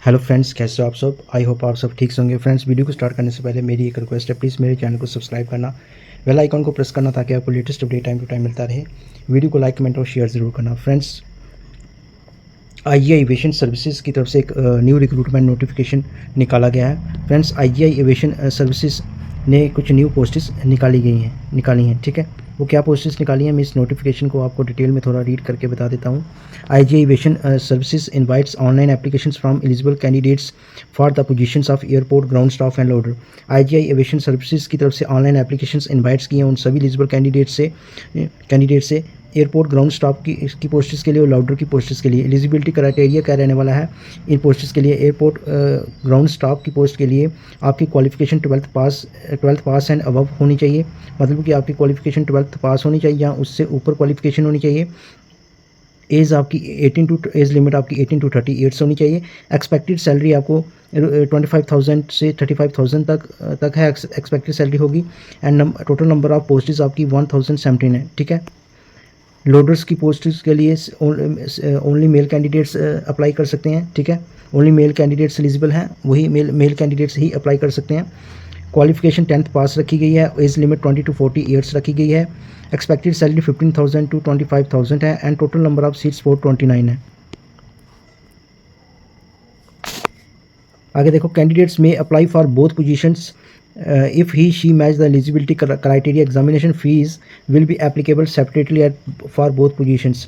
Hello friends, कैसे हो आप सब। आई होप आप सब ठीक से होंगे। फ्रेंड्स, वीडियो को स्टार्ट करने से पहले मेरी एक रिक्वेस्ट है, प्लीज़ मेरे चैनल को सब्सक्राइब करना, बेल आइकन को प्रेस करना ताकि आपको latest update time to time मिलता रहे। वीडियो को लाइक, कमेंट और शेयर ज़रूर करना। फ्रेंड्स, आईजीआई एविएशन सर्विसेज की तरफ से एक न्यू रिक्रूटमेंट नोटिफिकेशन निकाला गया है। फ्रेंड्स, आईजीआई एविएशन सर्विसेज ने कुछ न्यू पोस्ट्स निकाली हैं। ठीक है, वो क्या पोस्ट्स निकाली हैं, मैं इस नोटिफिकेशन को आपको डिटेल में थोड़ा रीड करके बता देता हूँ। IGI aviation services invites online applications from eligible candidates for the positions of airport ground staff end loader. IGI aviation services की तरफ से ऑनलाइन एप्लीकेशंस इनवाइट्स किए हैं उन सभी एलिजिबल कैंडिडेट से एयरपोर्ट ग्राउंड स्टाफ की पोस्ट्स के लिए और लाउडर की पोस्ट्स के लिए। एलिजिबिलिटी क्राइटेरिया क्या रहने वाला है इन पोस्ट्स के लिए। एयरपोर्ट ग्राउंड स्टाफ की पोस्ट के लिए आपकी qualification 12th pass and above होनी चाहिए। मतलब कि आपकी क्वालिफिकेशन 12th पास होनी चाहिए या उससे ऊपर क्वालिफिकेशन होनी चाहिए। एज आपकी 18 टू एज लिमिट आपकी 18 टू 30 ईयर्स होनी चाहिए। एक्सपेक्टेड सैलरी आपको 25,000 से 35,000 तक है एक्सपेक्टेड सैलरी होगी। And total number of posts आपकी 1017 है। ठीक है, लोडर्स की पोस्ट्स के लिए ओनली मेल कैंडिडेट्स अप्लाई कर सकते हैं। ठीक है, ओनली मेल कैंडिडेट्स एलिजिबल हैं, वही मेल कैंडिडेट्स ही अप्लाई कर सकते हैं। क्वालिफिकेशन 10th पास रखी गई है। एज लिमिट 20 टू 40 ईयर्स रखी गई है। एक्सपेक्टेड सैलरी 15,000 टू 25,000 है। And total number of seats 429 है। आगे देखो, कैंडिडेट्स में apply for both positions if he she match the eligibility criteria. Examination fees will be applicable separately for both positions.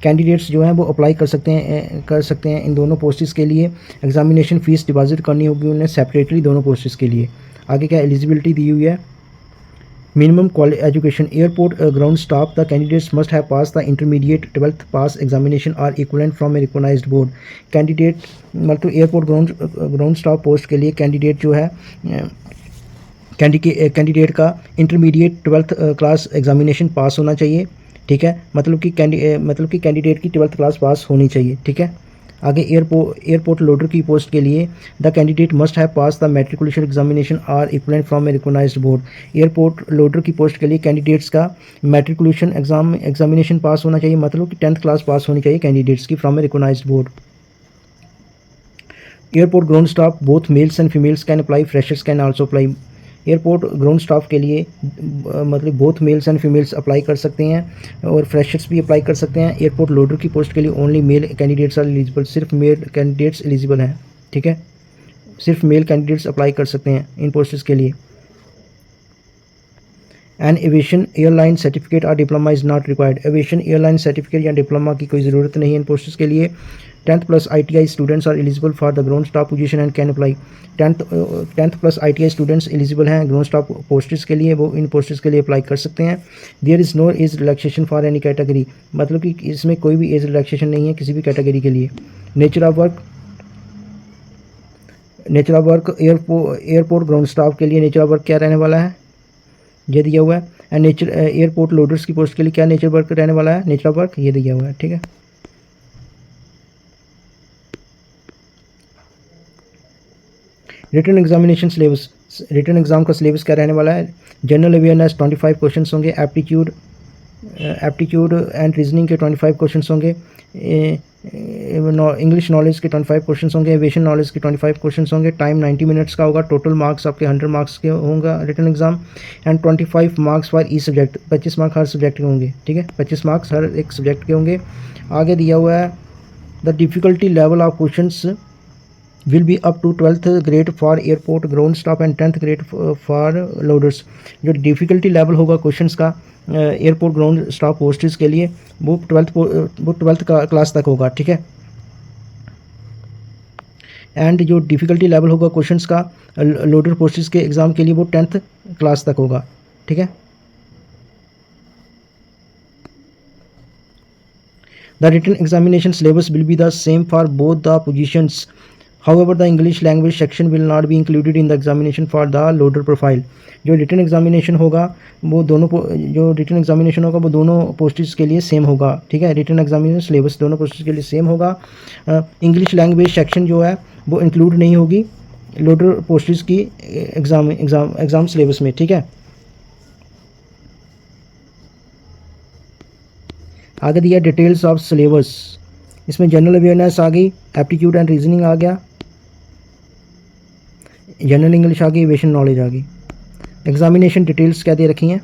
Candidates जो हैं वो अप्लाई कर सकते हैं इन दोनों पोस्ट्स के लिए। एग्जामिनेशन फ़ीस डिपॉजिट करनी होगी उन्हें सेपरेटली दोनों पोस्ट्स के लिए। आगे क्या एलिजिबिलिटी दी हुई है। Minimum education airport ground staff the candidates must have pass the intermediate 12th pass examination or equivalent from a recognised board. Candidate मतलब एयरपोर्ट ग्राउंड स्टाफ पोस्ट के लिए कैंडिडेट जो है कैंडिडेट का इंटरमीडिएट 12th क्लास एग्जामिनेशन पास होना चाहिए। ठीक है, मतलब कि कैंडिडेट की 12th क्लास पास होनी चाहिए। ठीक है, आगे एयरपोर्ट लोडर की पोस्ट के लिए the candidate must have pass the matriculation examination or equivalent from a recognised board. Airport loader की पोस्ट के लिए कैंडिडेट्स का मैट्रिकुलेशन एग्जामिनेशन पास होना चाहिए, मतलब कि 10th क्लास पास होनी चाहिए कैंडिडेट्स की from a recognised board. Airport ground staff both males and females can apply, freshers can also apply. Airport ground staff के लिए मतलब both males and females apply कर सकते हैं और फ्रेशर्स भी अप्लाई कर सकते हैं। एयरपोर्ट लोडर की पोस्ट के लिए only male candidates are eligible, सिर्फ मेल कैंडिडेट्स एलिजिबल हैं। ठीक है, सिर्फ मेल कैंडिडेट्स अप्लाई कर सकते हैं इन पोस्ट्स के लिए। एन एविएशन एयरलाइन सर्टिफिकेट और diploma is not required. Aviation airline certificate या डिप्लोमा की कोई ज़रूरत नहीं है इन पोस्ट्स के लिए। 10th plus ITI students are eligible for the ground staff position and can apply. 10th plus ITI students eligible हैं ग्राउंड स्टाफ पोस्ट्स के लिए, वो इन पोस्ट्स के लिए अप्लाई कर सकते हैं। There is no age relaxation for any category, मतलब कि इसमें कोई भी एज रिलैक्सेशन नहीं है किसी भी कैटेगरी के लिए। Nature of work airport ground staff के लिए नेचर ऑफ वर्क क्या रहने वाला है, ये दिया हुआ है। एंड एयरपोर्ट लोडर्स की पोस्ट के लिए क्या नेचर वर्क रहने वाला है, नेचर ऑफ वर्क ये दिया हुआ है। ठीक है, written examination syllabus, written exam का सिलेबस क्या रहने वाला है। जनरल अवेयरनेस 25 क्वेश्चन होंगे। एप्टीट्यूड एंड रीजनिंग के 25 क्वेश्चन होंगे। इंग्लिश नॉलेज के 25 क्वेश्चन होंगे। एविएशन नॉलेज के 25 क्वेश्चन होंगे। टाइम 90 मिनट्स का होगा। टोटल मार्क्स आपके 100 मार्क्स के होंगे written exam. And 25 marks for each subject, 25 marks हर सब्जेक्ट के होंगे। ठीक है, 25 मार्क्स हर एक सब्जेक्ट के होंगे। आगे दिया हुआ है the difficulty level of questions will be up to 12th grade for airport ground staff and 10th grade for loaders। जो डिफ़िकल्टी लेवल होगा क्वेश्चंस का एयरपोर्ट ग्राउंड स्टाफ पोस्ट्स के लिए वो 12th क्लास तक होगा। ठीक है, एंड जो डिफ़िकल्टी लेवल होगा क्वेश्चंस का लोडर पोस्ट्स के एग्ज़ाम के लिए वो 10th क्लास तक होगा। ठीक है, the written examination syllabus will be the same for both the positions. However, the English language section will not be included in the examination for the loader profile। जो written examination होगा वो दोनों posts के लिए same होगा। ठीक है, written examination syllabus दोनों पोस्ट्स के लिए सेम होगा। इंग्लिश लैंग्वेज सेक्शन जो है वो इंक्लूड नहीं होगी लोडर पोस्ट्स की एग्ज़ाम सिलेबस में। ठीक है, आगे दिया डिटेल्स ऑफ सिलेबस। इसमें जनरल अवेयरनेस आ गई, एप्टीट्यूड एंड रीजनिंग आ गया, जनरल इंग्लिश आ गई, एविएशन नॉलेज आ गई। एग्जामिनेशन डिटेल्स क्या दे रखी हैं?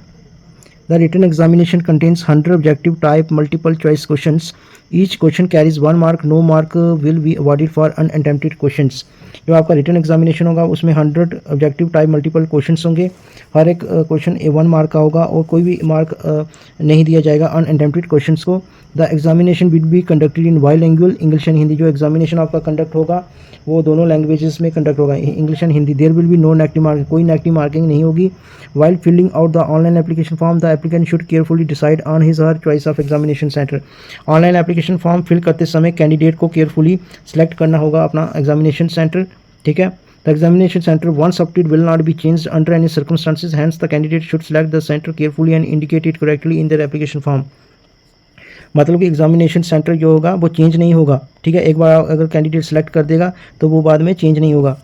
The written examination contains 100 objective type multiple choice questions. Each question carries 1 mark, no mark will be awarded for unattempted questions. जो आपका रिटन एग्जामिनेशन होगा उसमें 100 ऑब्जेक्टिव टाइप मल्टीपल क्वेश्चंस होंगे। हर एक क्वेश्चन 1 मार्क का होगा और कोई भी मार्क नहीं दिया जाएगा अनअटेम्प्टेड क्वेश्चंस को। The examination will be conducted in bilingual, English and Hindi. जो एग्जामिनेशन आपका कंडक्ट होगा वो दोनों लैंग्वेजेस में कंडक्ट होगा, English and Hindi. There will be no negative marking, कोई नेगेटिव मार्किंग नहीं होगी। While filling out the online application form, the applicant should carefully decide on his or her choice of examination center. Online application form fill करते समय candidate को carefully select करना होगा अपना examination centre, ठीक है। The examination centre once submitted will not be changed under any circumstances, hence the candidate should select the center carefully and indicate it correctly in their application form. मतलब कि examination centre जो होगा वो change नहीं होगा, ठीक है। एक बार अगर कैंडिडेट सेलेक्ट कर देगा तो वो बाद में चेंज नहीं होगा।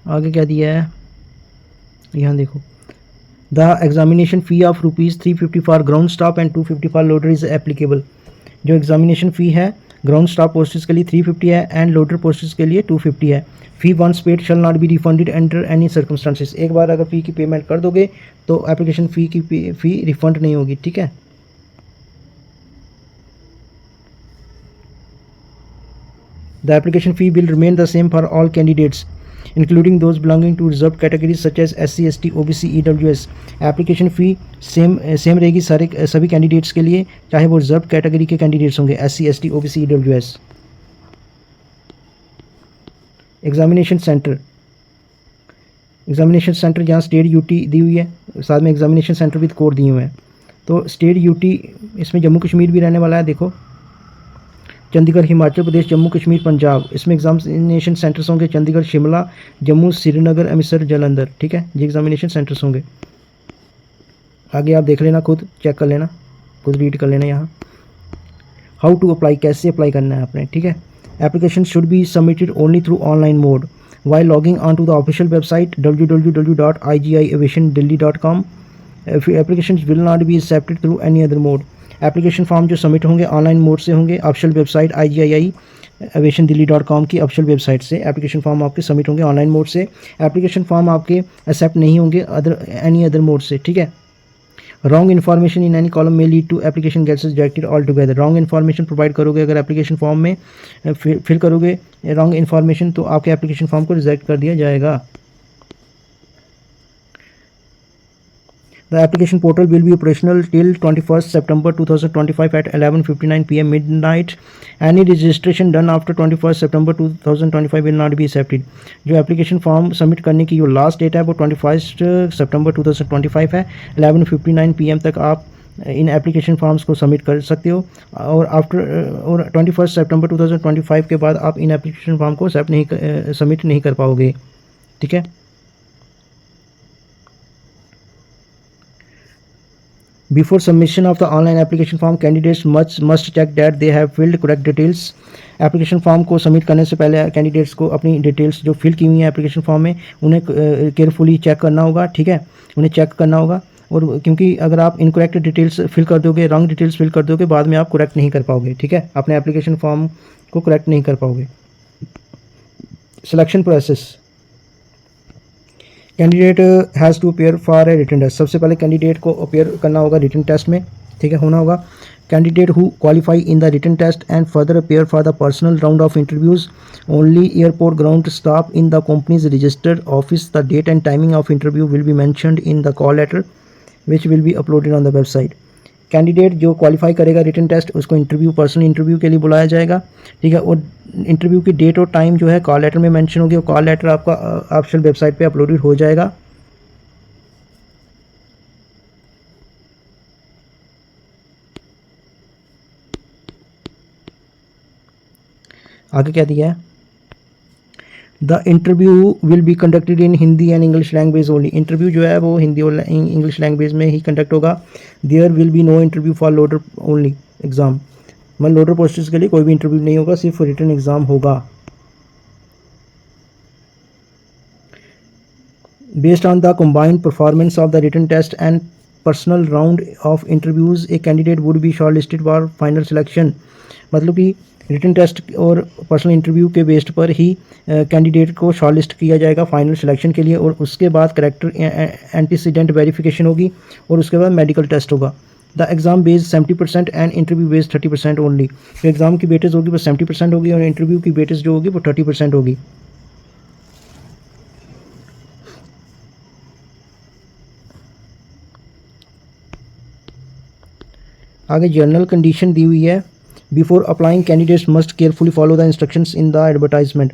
आगे क्या दिया है यहाँ देखो, the examination fee of ₹350 for ground staff and 250 for loader is applicable. जो एग्जामिनेशन फ़ी है ग्राउंड स्टाफ पोस्ट्स के लिए 350 है एंड लोडर पोस्ट्स के लिए 250 है। Fee once paid shall not be refunded under any circumstances. एक बार अगर फ़ी की पेमेंट कर दोगे तो एप्लीकेशन फ़ी की फ़ी रिफंड नहीं होगी, ठीक है। The application fee will remain the same for all candidates including those belonging to reserve categories such as SC ST OBC EWS। Application fee same रहेगी सभी कैंडिडेट्स के लिए, चाहे वो रिजर्व कैटेगरी के कैंडिडेट्स होंगे SC ST OBC EWS। Examination centre state UT यूटी दी हुई है, साथ में एग्जामिनेशन सेंटर विद कोड दिए हुए हैं। तो स्टेट यूटी इसमें जम्मू कश्मीर भी रहने वाला है, देखो चंडीगढ़ हिमाचल प्रदेश, जम्मू कश्मीर पंजाब। इसमें एग्जामिनेशन सेंटर्स होंगे चंडीगढ़, शिमला, जम्मू, श्रीनगर, अमृतसर, जालंधर, ठीक है। ये एग्जामिनेशन सेंटर्स होंगे। आगे आप देख लेना, खुद चेक कर लेना, खुद रीड कर लेना यहाँ। हाउ टू अप्लाई, कैसे अप्लाई करना है आपने, ठीक है। Application should be submitted only through online mode while logging on to the official website www.igiaviationdelhi.com. Applications will not be accepted through any other mode. Application form जो submit होंगे online mode से होंगे, official website IGIaviationdelhi.com की official website से application form आपके submit होंगे online mode से। Application form आपके एक्सेप्ट नहीं होंगे एनी अदर मोड से, ठीक है। Wrong information in any column में lead to application gets rejected all together. Wrong information provide करोगे अगर एप्लीकेशन फॉर्म में फिल करोगे रॉन्ग इन्फॉर्मेशन तो आपके एप्लीकेशन फॉर्म को रिजेक्ट कर दिया जाएगा। The application portal will be operational till 21st September 2025 at 11:59 PM midnight. Any registration done after 21st September 2025 will not be accepted. जो एप्लीकेशन फॉर्म सबमिट करने की जो लास्ट डेट है वो 21 सितंबर 2025 है। 11:59 PM तक आप इन एप्लीकेशन फॉर्म्स को सबमिट कर सकते हो और आफ्टर 21 सितंबर 2025 के बाद आप इन एप्लीकेशन फॉर्म को सबमिट नहीं कर पाओगे, ठीक है। Before submission of the online application form, candidates must check that they have filled correct details. Application form को सबमिट करने से पहले कैंडिडेट्स को अपनी डिटेल्स जो फिल की हुई हैं एप्लीकेशन फॉर्म में उन्हें केयरफुली चेक करना होगा, ठीक है। उन्हें चेक करना होगा और क्योंकि अगर आप इनकरेक्ट डिटेल्स फिल कर दोगे, रॉन्ग डिटेल्स फिल कर दोगे, बाद में आप करेक्ट नहीं कर पाओगे, ठीक है। अपने एप्लीकेशन फॉर्म को करेक्ट नहीं कर पाओगे। Selection process, candidate has to appear for a written test. सबसे पहले कैंडिडेट को अपेयर करना होगा रिटन टेस्ट में, ठीक है, होना होगा। Candidate who qualify in the written test and further appear for the personal round of interviews only airport ground staff in the companies registered office. The date and timing of interview will be mentioned in the call letter which will be uploaded on the website. Candidate जो qualify करेगा written test उसको interview, personal interview के लिए बुलाया जाएगा, ठीक है। और इंटरव्यू की डेट और टाइम जो है कॉल लेटर में मेंशन होगी और कॉल लेटर आपका ऑफिशियल वेबसाइट पे अपलोडेड हो जाएगा। आगे क्या दिया है, the interview will be conducted in Hindi and English language only. Interview जो है वो हिंदी और इंग्लिश लैंग्वेज में ही कंडक्ट होगा। There will be no interview for loader only exam. मतलब लोडर पोस्ट्स के लिए कोई भी इंटरव्यू नहीं होगा, सिर्फ रिटन एग्ज़ाम होगा। Based on the combined performance of the written test and personal round of interviews, a candidate would be shortlisted for final selection. मतलब कि रिटन टेस्ट और पर्सनल इंटरव्यू के बेस्ड पर ही कैंडिडेट को शॉर्टलिस्ट किया जाएगा final selection के लिए, और उसके बाद करेक्टर एंटीसीडेंट वेरिफिकेशन होगी और उसके बाद मेडिकल टेस्ट होगा. The exam based 70% and interview based 30% only. तो एग्ज़ाम की वेटेज होगी वो 70% होगी और इंटरव्यू की वेटेज जो होगी वो 30% होगी. आगे जनरल कंडीशन दी हुई है. Before applying candidates must carefully follow the instructions in the advertisement.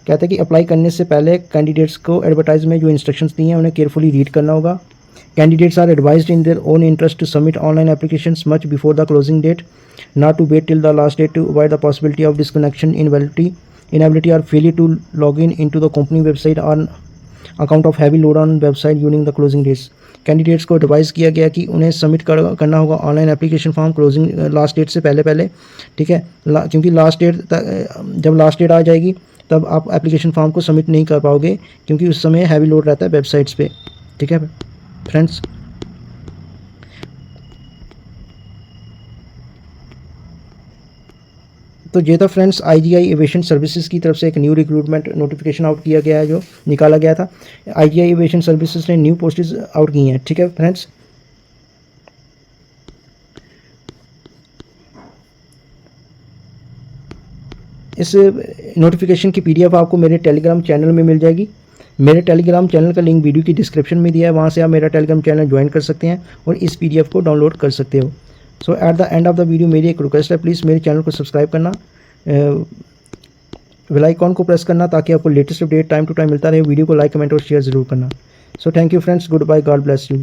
कहते हैं कि अप्लाई करने से पहले कैंडिडेट्स को एडवर्टाइज में जो इंस्ट्रक्शंस दी हैं उन्हें केयरफुली रीड करना होगा. Candidates are advised in their own interest to submit online applications much before the closing date, not to wait till the last date to avoid the possibility of disconnection, inability or failure to log in into the company website on account of heavy load on website during the closing dates. Candidates को advice किया गया कि उन्हें submit करना होगा online application form closing last date से पहले. ठीक है, क्योंकि लास्ट डेट जब लास्ट डेट आ जाएगी तब आप एप्लीकेशन फॉर्म को सबमिट नहीं कर पाओगे, क्योंकि उस समय हैवी लोड रहता है वेबसाइट्स पे. ठीक है फ्रेंड्स. तो ये था फ्रेंड्स IGI एविएशन सर्विसेज की तरफ से एक न्यू रिक्रूटमेंट नोटिफिकेशन आउट किया गया है, जो निकाला गया था. IGI एविएशन सर्विसेज ने न्यू पोस्टेज आउट की हैं. ठीक है फ्रेंड्स. इस नोटिफिकेशन की PDF आपको मेरे टेलीग्राम चैनल में मिल जाएगी. मेरे टेलीग्राम चैनल का लिंक वीडियो की डिस्क्रिप्शन में दिया है, वहाँ से आप मेरा टेलीग्राम चैनल ज्वाइन कर सकते हैं और इस PDF को डाउनलोड कर सकते हो. So at the end of the video मेरी एक रिक्वेस्ट है, प्लीज़ मेरे चैनल को सब्सक्राइब करना, बेल आइकॉन को प्रेस करना ताकि आपको latest update time to time मिलता रहे. वीडियो को लाइक कमेंट और शेयर ज़रूर करना. So thank you friends, goodbye, God bless you.